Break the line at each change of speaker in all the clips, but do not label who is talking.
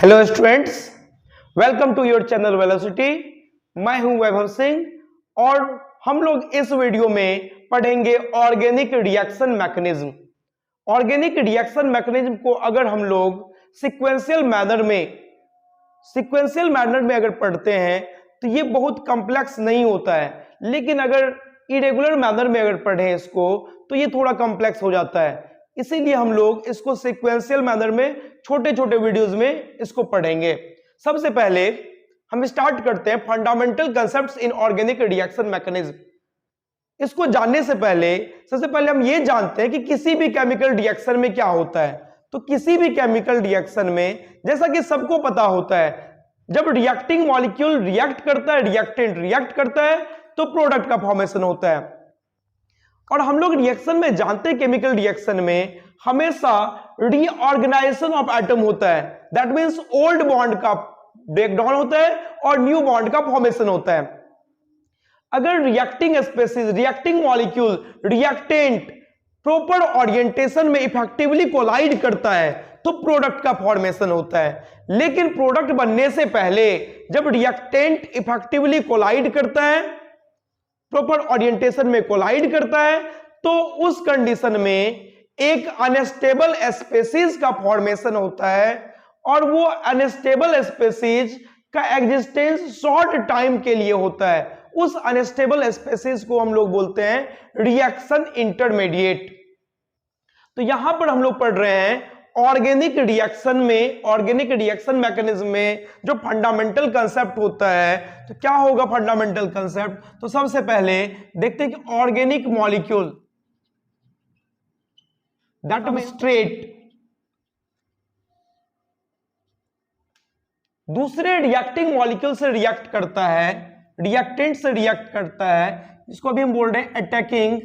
Hello students, welcome to your channel Velocity. मैं हूं वैभव सिंह और हम लोग इस वीडियो में पढ़ेंगे organic reaction mechanism. Organic reaction mechanism को अगर हम लोग सीक्वेंशियल मैनर में अगर पढ़ते हैं तो ये बहुत कॉम्प्लेक्स नहीं होता है, लेकिन अगर इरेगुलर मैनर में अगर पढ़ें इसको तो ये थोड़ा कॉम्प्लेक्स हो जाता है। इसीलिए हम लोग इसको सीक्वेंशियल मैनर में छोटे छोटे वीडियोस में इसको पढ़ेंगे। सबसे पहले हम स्टार्ट करते हैं fundamental concepts in organic reaction mechanism. इसको जानने से पहले सबसे पहले हम ये जानते हैं कि किसी भी केमिकल रिएक्शन में क्या होता है। तो किसी भी केमिकल रिएक्शन में जैसा कि सबको पता होता है, जब रिएक्टिंग मॉलिक्यूल रिएक्ट करता है, रिएक्टेंट रिएक्ट करता है तो प्रोडक्ट का फॉर्मेशन होता है। और हम लोग रिएक्शन में जानते हैं केमिकल रिएक्शन में हमेशा रीऑर्गेनाइजेशन ऑफ एटम होता है। दैट मींस ओल्ड बॉन्ड का ब्रेकडाउन होता है और न्यू बॉन्ड का फॉर्मेशन होता है। अगर reacting species, reacting molecule, reactant proper orientation में इफेक्टिवली कोलाइड करता है तो प्रोडक्ट का फॉर्मेशन होता है। लेकिन प्रोडक्ट बनने से पहले जब रिएक्टेंट इफेक्टिवली कोलाइड करता है, प्रॉपर ओरिएंटेशन में कोलाइड करता है, तो उस कंडीशन में एक अनस्टेबल स्पेसीज का फॉर्मेशन होता है और वो अनस्टेबल स्पेसीज का एग्जिस्टेंस शॉर्ट टाइम के लिए होता है। उस अनस्टेबल स्पेसीज को हम लोग बोलते हैं रिएक्शन इंटरमीडिएट। तो यहां पर हम लोग पढ़ रहे हैं ऑर्गेनिक रिएक्शन में, ऑर्गेनिक रिएक्शन मैकेनिज्म में जो फंडामेंटल कंसेप्ट होता है। तो क्या होगा फंडामेंटल कंसेप्ट? तो सबसे पहले देखते हैं कि ऑर्गेनिक मॉलिक्यूल दैट सबस्ट्रेट दूसरे रिएक्टिंग मॉलिक्यूल से रिएक्ट करता है, रिएक्टेंट से रिएक्ट करता है, जिसको अभी हम बोल रहे हैं अटैकिंग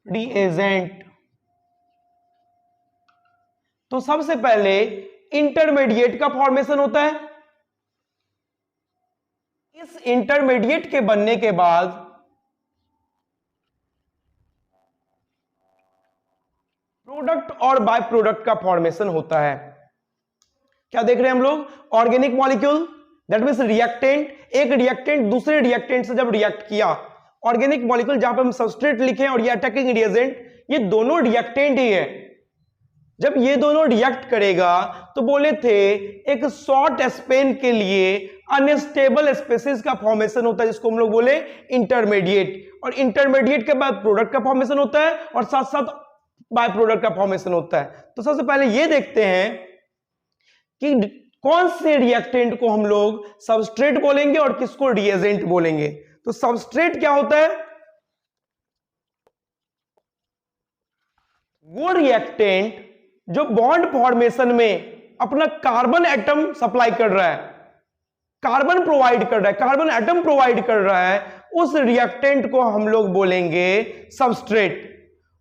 रिएजेंट। तो सबसे पहले इंटरमीडिएट का फॉर्मेशन होता है। इस इंटरमीडिएट के बनने के बाद प्रोडक्ट और बाय प्रोडक्ट का फॉर्मेशन होता है। क्या देख रहे हैं हम लोग? Organic molecule that means reactant, एक रिएक्टेंट दूसरे रिएक्टेंट से जब रिएक्ट किया, ऑर्गेनिक मॉलिक्यूल जहां पर हम सबस्ट्रेट लिखे और ये अटैकिंग रिएजेंट, ये दोनों रिएक्टेंट ही है। जब ये दोनों रिएक्ट करेगा तो बोले थे एक शॉर्ट स्पेन के लिए अनस्टेबल स्पेसीज का फॉर्मेशन होता है, जिसको हम लोग बोले इंटरमीडिएट। और इंटरमीडिएट के बाद प्रोडक्ट का फॉर्मेशन होता है और साथ साथ बाय प्रोडक्ट का फॉर्मेशन होता है। तो सबसे पहले ये देखते हैं कि कौन से रिएक्टेंट को हम लोग सबस्ट्रेट बोलेंगे और किसको रिएजेंट बोलेंगे। तो सबस्ट्रेट क्या होता है? वो रिएक्टेंट जो बॉन्ड फॉर्मेशन में अपना कार्बन एटम सप्लाई कर रहा है, कार्बन प्रोवाइड कर रहा है, कार्बन एटम प्रोवाइड कर रहा है, उस रिएक्टेंट को हम लोग बोलेंगे सबस्ट्रेट।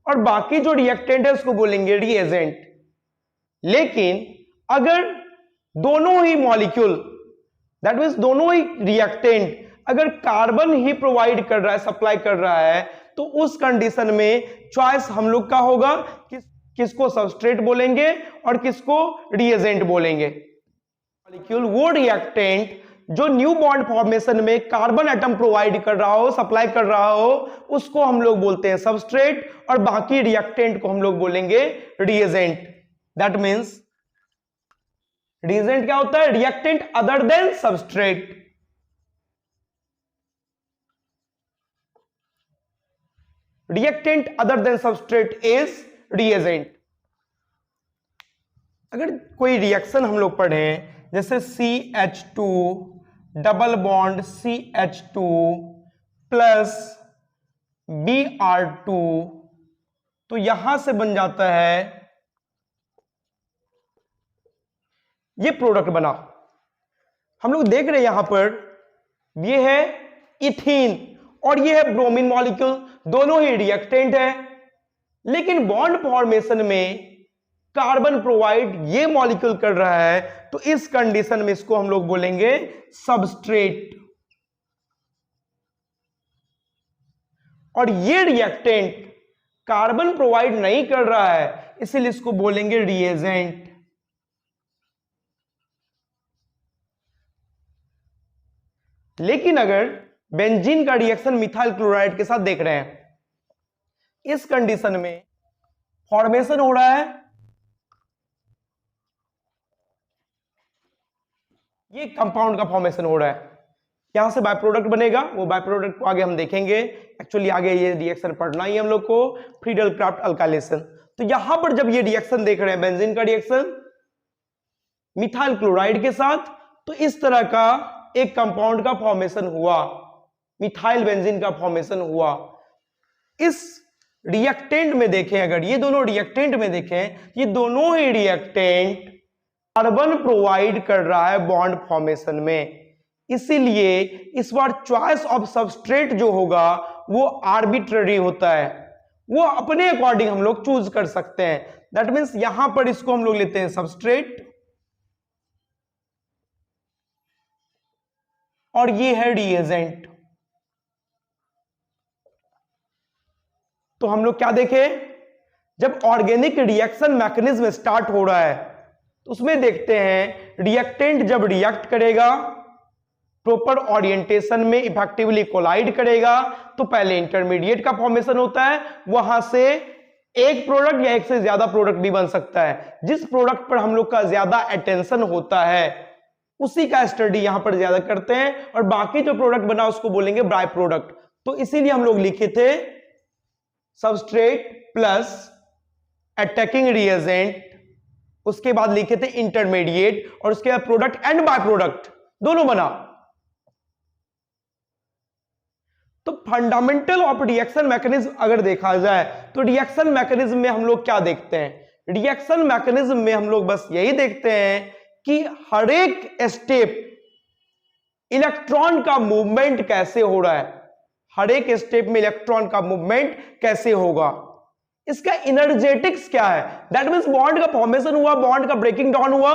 और बाकी जो रिएक्टेंट है उसको बोलेंगे रिएजेंट। लेकिन अगर दोनों ही मॉलिक्यूल दैट मींस दोनों ही रिएक्टेंट अगर कार्बन ही प्रोवाइड कर रहा है, सप्लाई कर रहा है, तो उस कंडीशन में चॉइस हम लोग का होगा किसको सबस्ट्रेट बोलेंगे और किसको रिएजेंट बोलेंगे। मॉलिक्यूल वो रिएक्टेंट जो न्यू बॉन्ड फॉर्मेशन में कार्बन एटम प्रोवाइड कर रहा हो, सप्लाई कर रहा हो, उसको हम लोग बोलते हैं सबस्ट्रेट और बाकी रिएक्टेंट को हम लोग बोलेंगे रिएजेंट। दैट मींस रिएजेंट क्या होता है? Reactant other than substrate. Reactant other than substrate is reagent. अगर कोई रिएक्शन हम लोग पढ़ें जैसे CH2 double bond CH2 plus Br2, तो यहां से बन जाता है, ये प्रोडक्ट बना। हम लोग देख रहे हैं यहां पर ये है इथीन और ये है ब्रोमीन मॉलिक्यूल, दोनों ही रिएक्टेंट है। लेकिन बॉन्ड फॉर्मेशन में कार्बन प्रोवाइड ये मॉलिक्यूल कर रहा है, तो इस कंडीशन में इसको हम लोग बोलेंगे सबस्ट्रेट। और ये रिएक्टेंट कार्बन प्रोवाइड नहीं कर रहा है, इसीलिए इसको बोलेंगे रिएजेंट। लेकिन अगर बेंजीन का रिएक्शन मिथाइल क्लोराइड के साथ देख रहे हैं, इस कंडीशन में फॉर्मेशन हो रहा है, ये कंपाउंड का फॉर्मेशन हो रहा है, यहां से बाय प्रोडक्ट बनेगा, वो बाय प्रोडक्ट को आगे हम देखेंगे। एक्चुअली आगे ये रिएक्शन पढ़ना ही हम लोग को, फ्रीडल क्राफ्ट अल्काइलेशन। तो यहां पर जब ये रिएक्शन देख रहे हैं, बेंजीन का रिएक्शन मिथाइल क्लोराइड के साथ, तो इस तरह का एक कंपाउंड का फॉर्मेशन हुआ, मिथाइल बेंजीन का फॉर्मेशन हुआ। इस रिएक्टेंट में देखें, अगर ये दोनों रिएक्टेंट में देखें, ये दोनों ही रिएक्टेंट कार्बन प्रोवाइड कर रहा है बॉन्ड फॉर्मेशन में। इसीलिए इस बार चॉइस ऑफ सबस्ट्रेट जो होगा वो आर्बिट्ररी होता है, वो अपने अकॉर्डिंग हम लोग चूज कर सकते हैं। दैट मीन्स यहां पर इसको हम लोग लेते हैं सबस्ट्रेट, और ये है रिएजेंट। तो हम लोग क्या देखें, जब ऑर्गेनिक रिएक्शन मैकेनिज्म स्टार्ट हो रहा है तो उसमें देखते हैं रिएक्टेंट जब रिएक्ट करेगा, प्रॉपर ओरिएंटेशन में इफेक्टिवली कोलाइड करेगा, तो पहले इंटरमीडिएट का फॉर्मेशन होता है, वहां से एक प्रोडक्ट या एक से ज्यादा प्रोडक्ट भी बन सकता है। जिस प्रोडक्ट पर हम लोग का ज्यादा अटेंशन होता है उसी का स्टडी यहां पर ज्यादा करते हैं, और बाकी जो प्रोडक्ट बना उसको बोलेंगे बाय प्रोडक्ट। तो इसीलिए हम लोग लिखे थे सबस्ट्रेट प्लस अटैकिंग रिएजेंट, उसके बाद लिखे थे इंटरमीडिएट, और उसके बाद प्रोडक्ट एंड बाय प्रोडक्ट दोनों बना। तो फंडामेंटल ऑफ रिएक्शन मैकेनिज्म अगर देखा जाए तो रिएक्शन मैकेनिज्म में हम लोग क्या देखते हैं, रिएक्शन मैकेनिज्म में हम लोग बस यही देखते हैं कि हर एक स्टेप इलेक्ट्रॉन का मूवमेंट कैसे हो रहा है, हर एक स्टेप में इलेक्ट्रॉन का मूवमेंट कैसे होगा, इसका इनर्जेटिक्स क्या है। दैट मींस बॉन्ड का फॉर्मेशन हुआ, बॉन्ड का ब्रेकिंग डाउन हुआ,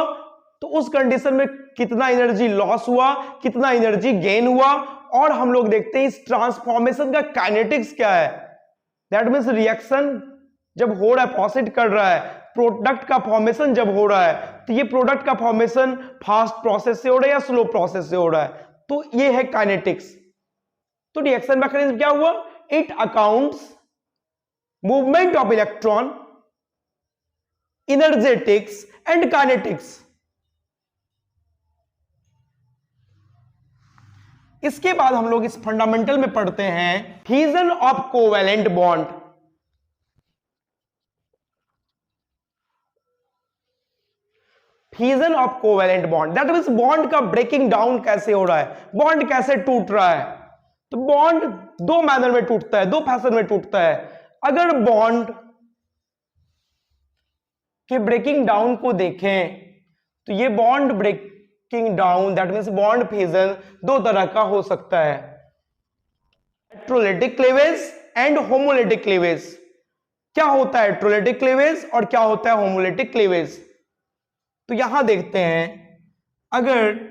तो उस कंडीशन में कितना एनर्जी लॉस हुआ, कितना एनर्जी गेन हुआ, और हम लोग देखते हैं इस ट्रांसफॉर्मेशन का काइनेटिक्स क्या है। दैट मींस रिएक्शन जब हो रहा है, प्रोसीड कर रहा है, प्रोडक्ट का फॉर्मेशन जब हो रहा है, तो ये प्रोडक्ट का फॉर्मेशन फास्ट प्रोसेस से हो रहा है या स्लो प्रोसेस से हो रहा है, तो ये है काइनेटिक्स। तो रिएक्शन मैकेनिज्म क्या हुआ, it accounts movement of electron, energetics and kinetics. इसके बाद हम लोग इस फंडामेंटल में पढ़ते हैं fusion of covalent bond. Fusion of covalent bond, that means bond का ब्रेकिंग डाउन कैसे हो रहा है, बॉन्ड कैसे टूट रहा है। तो बॉन्ड दो मैनर में टूटता है, दो फैशन में टूटता है। अगर बॉन्ड के ब्रेकिंग डाउन को देखें तो ये bond breaking down, that means bond fusion दो तरह का हो सकता है, heterolytic cleavage and homolytic cleavage. क्या होता है हेट्रोलिटिक क्लीवेज और क्या होता है होमोलिटिक क्लीवेज, तो यहां देखते हैं अगर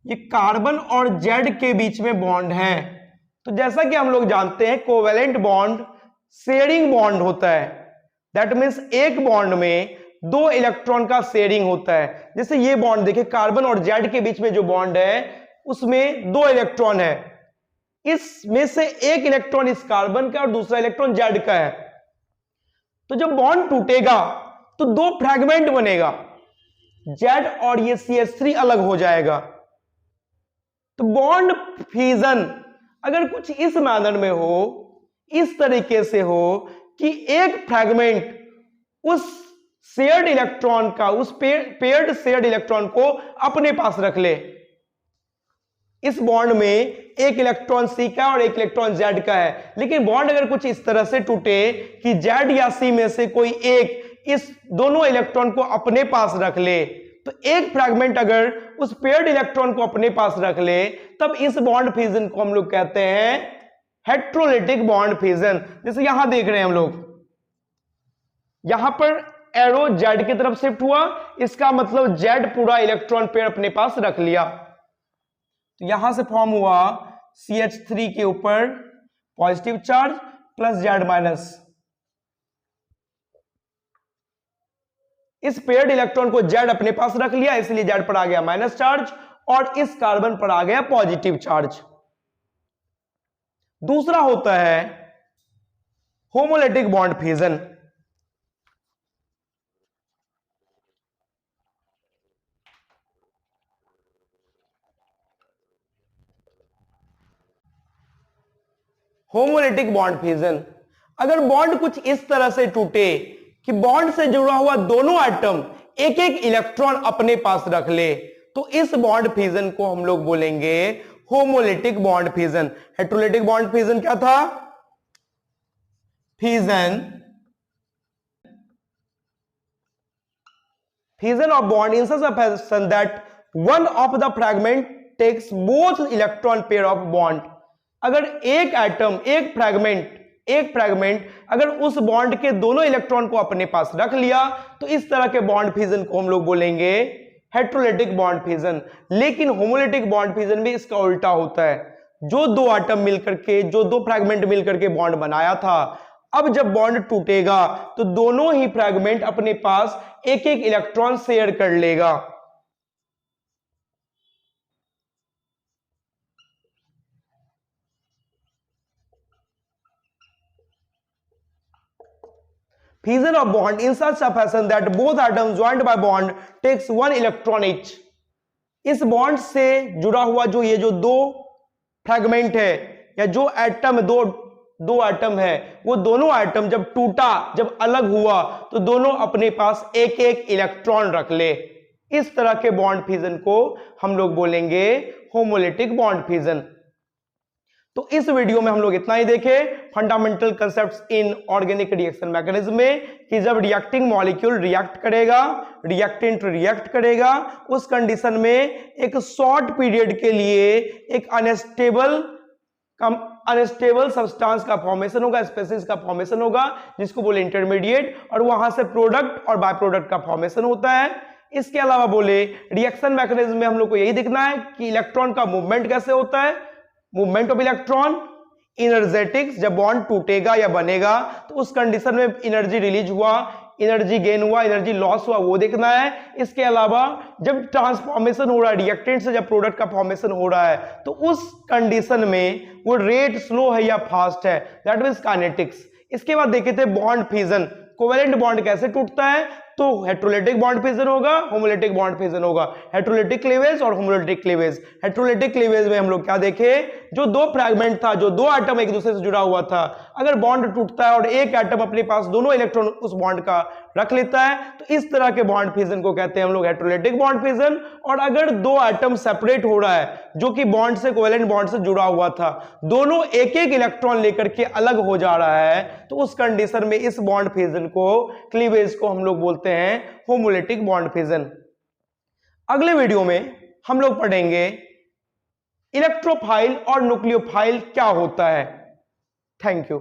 ये कार्बन और जेड के बीच में बॉन्ड है, तो जैसा कि हम लोग जानते हैं कोवैलेंट बॉन्ड शेयरिंग बॉन्ड होता है। दैट मींस एक बॉन्ड में दो इलेक्ट्रॉन का शेयरिंग होता है। जैसे ये बॉन्ड देखिए, कार्बन और जेड के बीच में जो बॉन्ड है उसमें दो इलेक्ट्रॉन है, इसमें से एक इलेक्ट्रॉन इस कार्बन का और दूसरा इलेक्ट्रॉन जेड का है। तो जब बॉन्ड टूटेगा तो दो फ्रैगमेंट बनेगा, जेड और ये CH3 अलग हो जाएगा। तो बॉन्ड फ्यूजन अगर कुछ इस मैनर में हो, इस तरीके से हो कि एक फ्रैगमेंट उस शेयर्ड इलेक्ट्रॉन का, उस पेयर्ड शेयर्ड इलेक्ट्रॉन को अपने पास रख ले। इस बॉन्ड में एक इलेक्ट्रॉन C का और एक इलेक्ट्रॉन Z का है, लेकिन बॉन्ड अगर कुछ इस तरह से टूटे कि Z या C में से कोई एक इस दोनों इलेक्ट्रॉन को अपने पास रख ले, तो एक फ्रैगमेंट अगर उस पेयर्ड इलेक्ट्रॉन को अपने पास रख ले, तब इस बॉन्ड फ्यूजन को हम लोग कहते हैं हेट्रोलिटिक बॉन्ड फ्यूजन। जैसे यहां देख रहे हैं हम लोग, यहां पर एरो जेड की तरफ शिफ्ट हुआ, इसका मतलब जेड पूरा इलेक्ट्रॉन पेयर अपने पास रख लिया। तो यहां से फॉर्म हुआ CH3 के ऊपर positive charge plus Z minus, इस पेयर्ड इलेक्ट्रॉन को Z अपने पास रख लिया, इसलिए Z पर आ गया माइनस चार्ज और इस कार्बन पर आ गया पॉजिटिव चार्ज। दूसरा होता है homolytic bond fusion. Homolytic bond fusion, अगर बॉन्ड कुछ इस तरह से टूटे कि बॉन्ड से जुड़ा हुआ दोनों एटम एक एक इलेक्ट्रॉन अपने पास रख ले, तो इस बॉन्ड फ्यूजन को हम लोग बोलेंगे homolytic bond fusion. Heterolytic bond fusion क्या था? Fusion of bond in such a fashion that one of the fragment takes both electron pair of bond। अगर एक एटम एक फ्रैगमेंट अगर उस बॉन्ड के दोनों इलेक्ट्रॉन को अपने पास रख लिया, तो इस तरह के बॉन्ड फ्यूजन को हम लोग बोलेंगे हेटेरोलिटिक बॉन्ड फ्यूजन। लेकिन होमोलिटिक बॉन्ड फ्यूजन में इसका उल्टा होता है। जो दो एटम मिलकर के, जो दो फ्रैगमेंट मिलकर के बॉन्ड बनाया था, अब जब बॉन्ड टूटेगा तो दोनों ही फ्रैगमेंट अपने पास एक एक इलेक्ट्रॉन शेयर कर लेगा। Fusion of bond in such a fashion that both atoms joined by bond takes one electron each। इस बॉन्ड से जुड़ा हुआ जो ये जो दो फ्रैगमेंट है या जो एटम दो एटम है, वो दोनों एटम जब टूटा, जब अलग हुआ, तो दोनों अपने पास एक एक इलेक्ट्रॉन रख ले। इस तरह के बॉन्ड फ्यूजन को हम लोग बोलेंगे होमोलिटिक बॉन्ड फ्यूजन। तो इस वीडियो में हम लोग इतना ही देखे fundamental concepts in organic reaction mechanism में, कि जब रिएक्टिंग मॉलिक्यूल रिएक्ट करेगा, रिएक्टेंट रिएक्ट करेगा, उस कंडीशन में एक शॉर्ट पीरियड के लिए एक अनस्टेबल सब्सटेंस का फॉर्मेशन होगा, स्पेसीज का फॉर्मेशन होगा, जिसको बोले इंटरमीडिएट, और वहां से प्रोडक्ट और बाय प्रोडक्ट का फॉर्मेशन होता है। इसके अलावा बोले रिएक्शन मैकेनिज्म में हम लोग को यही देखना है कि इलेक्ट्रॉन का मूवमेंट कैसे होता है, मूवमेंट ऑफ इलेक्ट्रॉन, इनर्जेटिक्स, जब बॉन्ड टूटेगा या बनेगा तो उस कंडीशन में एनर्जी रिलीज हुआ, एनर्जी गेन हुआ, एनर्जी लॉस हुआ, वो देखना है। इसके अलावा जब ट्रांसफॉर्मेशन हो रहा है, रिएक्टेंट से जब प्रोडक्ट का फॉर्मेशन हो रहा है, तो उस कंडीशन में वो रेट स्लो है या फास्ट है, दैट मींस काइनेटिक्स। इसके बाद देखे थे बॉन्ड फ्यूजन, कोवेलेंट बॉन्ड कैसे टूटता है, तो हेटेरोलिटिक बॉन्ड फ्यूजन होगा, होमोलिटिक बॉन्ड फ्यूजन होगा। हेटेरोलिटिक क्लीवेज और होमोलिटिक क्लीवेज। हेटेरोलिटिक क्लीवेज में हम लोग क्या देखे, जो दो फ्रैगमेंट था, जो दो एटम एक दूसरे से जुड़ा हुआ था, अगर बॉन्ड टूटता है और एक एटम अपने पास दोनों इलेक्ट्रॉन उस बॉन्ड का रख लेता है, तो इस तरह के बॉन्ड फ्यूजन को कहते हैं हम लोग हेटेरोलिटिक बॉन्ड फ्यूजन। और अगर दो एटम सेपरेट हो रहा है, जो कि बॉन्ड से, कोवेलेंट बॉन्ड से जुड़ा हुआ था, दोनों एक एक इलेक्ट्रॉन लेकर के अलग हो जा रहा है, तो उस कंडीशन में इस बॉन्ड फ्यूजन को, क्लीवेज को हम लोग बोलते हैं होमोलिटिक बॉन्ड फ्यूजन। अगले वीडियो में हम लोग पढ़ेंगे इलेक्ट्रोफाइल और न्यूक्लियोफाइल क्या होता है। Thank you.